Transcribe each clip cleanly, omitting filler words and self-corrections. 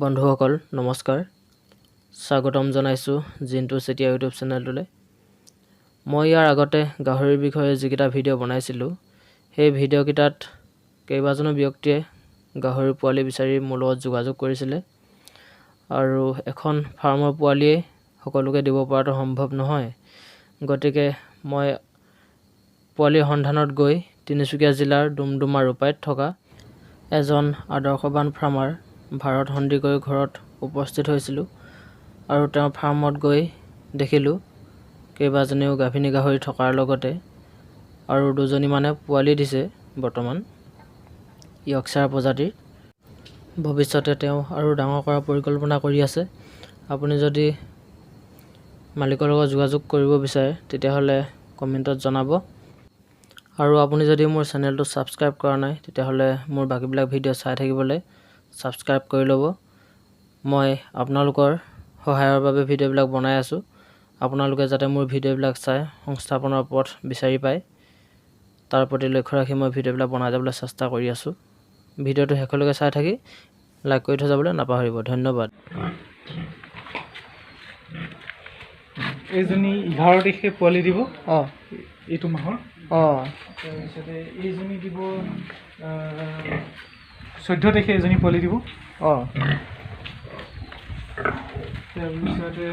বন্ধুসকল নমস্কাৰ স্বাগতম জনাইছোঁ জিন্তু চেতিয়া ইউটিউব চেনেলটোলৈ মই ইয়াৰ আগতে গাহৰিৰ বিষয়ে যিকেইটা ভিডিঅ' বনাইছিলোঁ সেই ভিডিঅ'কেইটাত কেইবাজনো ব্যক্তিয়ে গাহৰিৰ পোৱালি বিচাৰি মোৰ লগত যোগাযোগ কৰিছিলে আৰু এখন ফাৰ্মৰ পোৱালিয়ে সকলোকে দিব পৰাটো সম্ভৱ নহয় গতিকে মই পোৱালিৰ সন্ধানত গৈ তিনিচুকীয়া জিলাৰ ডুমডুমা ৰূপাইত থকা এজন আদৰ্শবান ফাৰ্মাৰ ভাৰত সন্দিকৈ ঘৰত উপস্থিত হৈছিলোঁ আৰু তেওঁৰ ফাৰ্মত গৈ দেখিলোঁ কেইবাজনীও গাভিনী গাহৰি থকাৰ লগতে আৰু দুজনীমানে পোৱালি দিছে বৰ্তমান ইয়ৰ্কশ্বায়াৰ প্ৰজাতিৰ ভৱিষ্যতে তেওঁ আৰু ডাঙৰ কৰাৰ পৰিকল্পনা কৰি আছে আপুনি যদি মালিকৰ লগত যোগাযোগ কৰিব বিচাৰে তেতিয়াহ'লে কমেণ্টত জনাব আৰু আপুনি যদি মোৰ চেনেলটো ছাবস্ক্ৰাইব কৰা নাই তেতিয়াহ'লে মোৰ বাকীবিলাক ভিডিঅ' চাই থাকিবলৈ ছাবস্ক্ৰাইব কৰি ল'ব মই আপোনালোকৰ সহায়ৰ বাবে ভিডিঅ'বিলাক বনাই আছোঁ আপোনালোকে যাতে মোৰ ভিডিঅ'বিলাক চাই সংস্থাপনৰ পথ বিচাৰি পায় তাৰ প্ৰতি লক্ষ্য ৰাখি মই ভিডিঅ'বিলাক বনাই যাবলৈ চেষ্টা কৰি আছোঁ ভিডিঅ'টো শেষলৈকে চাই থাকি লাইক কৰি থৈ যাবলৈ নাপাহৰিব ধন্যবাদ এইজনী 11 তাৰিখে পোৱালি দিব এইটো মাহৰ তাৰপিছতে এইজনী দিব 14 তাৰিখে এজনী পোৱালি দিব তাৰপিছতে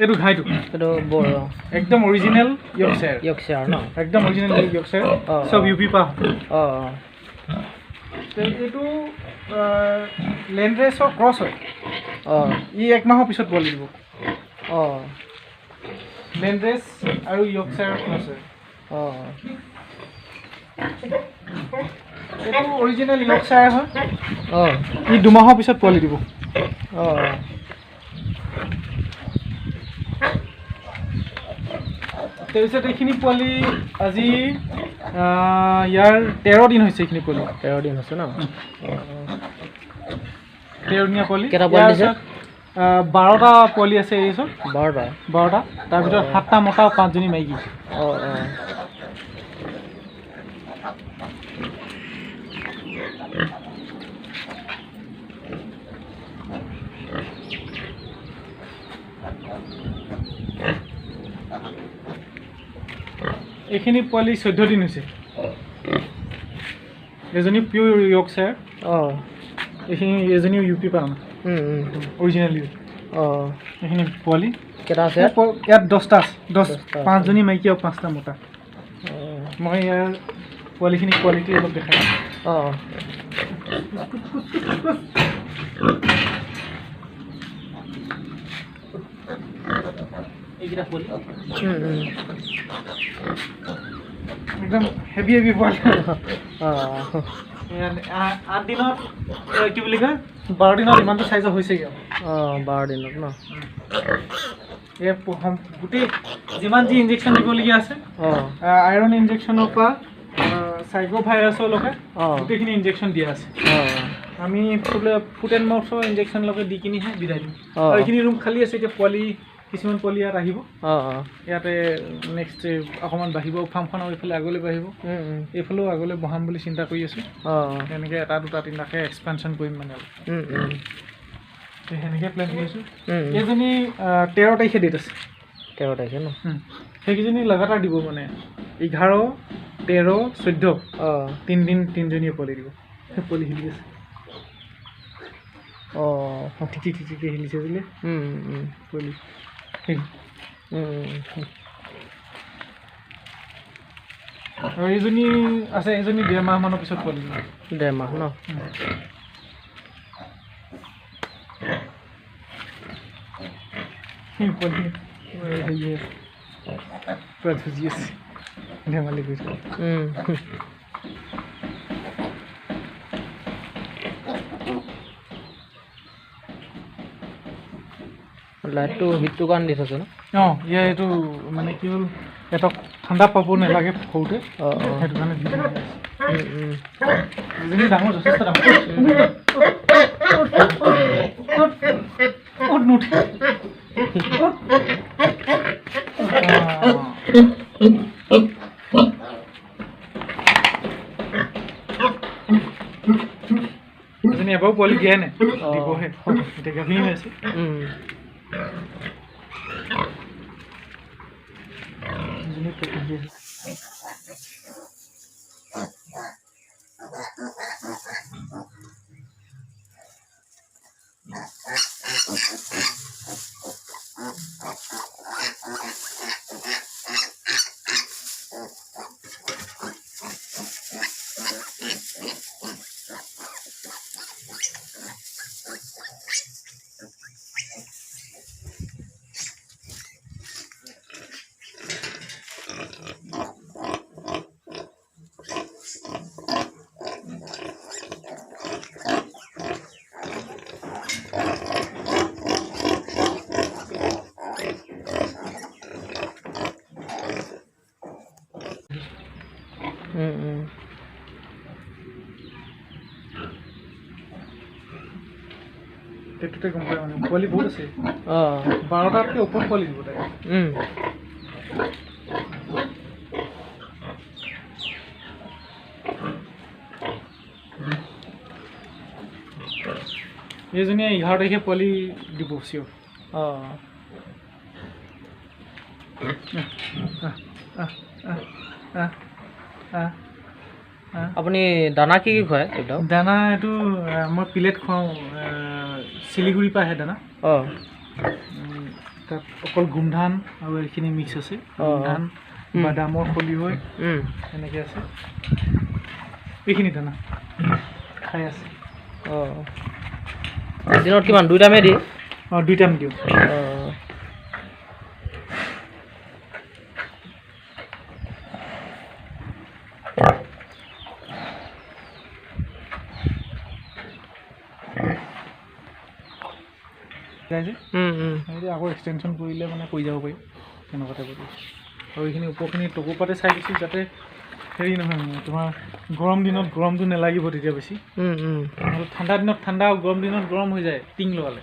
এইটো ঘাইটো এইটো বৰ একদম অৰিজিনেল ইয়ৰ্কশ্বায়াৰ ন একদম অৰিজিনেল ইয়ৰ্কশ্বায়াৰ চব ইউ পি পা এইটো লেণ্ডৰেছৰ ক্ৰছ হয় ই 1 মাহৰ পিছত পোৱালি দিব লেণ্ডৰেছ আৰু ইয়ৰ্কশ্বায়াৰ ক্ৰছ হয় এইটো অৰিজিনেল ইয়ৰ্কশ্বায়াৰ হয় ই 2 মাহৰ পিছত পোৱালি দিব তাৰপিছত এইখিনি পোৱালি আজি ইয়াৰ 13 দিন হৈছে এইখিনি পোৱালি 13 দিন হৈছে ন 13 দিনীয়া পোৱালি কেইটা পোৱালি দিছে 12টা পোৱালি আছে এই চব 12টা তাৰ ভিতৰত 7টা মতা আৰু 5জনী মাইকী এইখিনি পোৱালি 14 দিন হৈছে এজনী পিয়ৰ ইয়ৰ্কশ্বায়াৰ এইখিনি এজনীও ইউ পি পা অৰিজিনেল ইউ এইখিনি পোৱালি কেইটা আছে ইয়াত 10টা আছে 5জনী মাইকী আৰু 5টা মতা মই ইয়াৰ পোৱালিখিনি কোৱালিটি অলপ দেখাই এইকেইটা পোৱালি একদম হেভি পোৱালি 8 দিনত কি বুলি কয় 12 দিনত ইমানটো চাইজৰ হৈছেগৈ 12 দিনত ন এই গোটেই যিমান যি ইনজেকশ্যন দিবলগীয়া আছে আইৰণ ইনজেকশ্যনৰ পৰা চাইকো ভাইৰাছলৈকে গোটেইখিনি ইনজেকশ্যন দিয়া আছে আমি ফুট এণ্ড মাউথৰ ইনজেকশ্যনলৈকে দি কিনিহে বিদায় দিম আৰু এইখিনি ৰুম খালী আছে এতিয়া পোৱালি কিছুমান পোৱালি ইয়াত আহিব ইয়াতে নেক্সট অকণমান বাঢ়িব ফাৰ্মখন এইফালে আগলৈ বাঢ়িব এইফালেও আগলৈ বহাম বুলি চিন্তা কৰি আছোঁ এনেকৈ এটা দুটা তিনিটাকৈ এক্সপেনশ্যন কৰিম মানে সেনেকৈ প্লেন কৰি আছোঁ এইজনী 13 তাৰিখে ডেট আছে 13 তাৰিখে ন সেইকেইজনী লগাতাৰ দিব মানে 11 13 14 3 দিন 3জনীয়ে পোৱালি দিব সেই পোৱালি হিলি আছে ঠিকে হিলিছে বোলে পোৱালি আৰু এইজনী আছে এইজনী 1.5 মাহমানৰ পিছত পোৱালি দিব 1.5 মাহ ন পোৱালি হেৰি পুৰা ধুজি আছে ধেমালি কৰিছে লাইটটো হিটটো কাৰণ দি থৈছে ন ইয়াৰ এইটো মানে কি হ'ল এটা ঠাণ্ডা পাব নালাগে সৰুতে সেইটো কাৰণে এজনী ডাঙৰ যথেষ্ট ডাঙৰ পোৱালি দিয়াই নাই দিবহে এতিয়া গাভিনী হৈ আছে তেটোতে গম পায় মানে পোৱালি বহুত আছে 12টাতকৈ ওপৰত পোৱালি দিব তাই এইজনীয়ে 11 তাৰিখে পোৱালি দিব চিয়ৰ আপুনি দানা কি কি খুৱায় একদম দানা এইটো মই প্লেট খুৱাওঁ শিলিগুৰিৰ পৰা আহে দানা তাত অকল গোমধান আৰু এইখিনি মিক্স আছে গোমধান বাদামৰ খলি হৈ এনেকৈ আছে এইখিনি দানা খাই আছে দিনত কিমান 2 টাইমে দিয়ে 2 টাইম দিওঁ আকৌ এক্সটেনশ্যন কৰিলে মানে কৰি যাব পাৰি তেনেকুৱা টাইপৰ আৰু এইখিনি ওপৰখিনি টকৌপাতে চাই দিছোঁ যাতে হেৰি নহয় মানে তোমাৰ গৰম দিনত গৰমটো নালাগিব তেতিয়া বেছি ঠাণ্ডা দিনত ঠাণ্ডা আৰু গৰম দিনত গৰম হৈ যায় টিং লগালে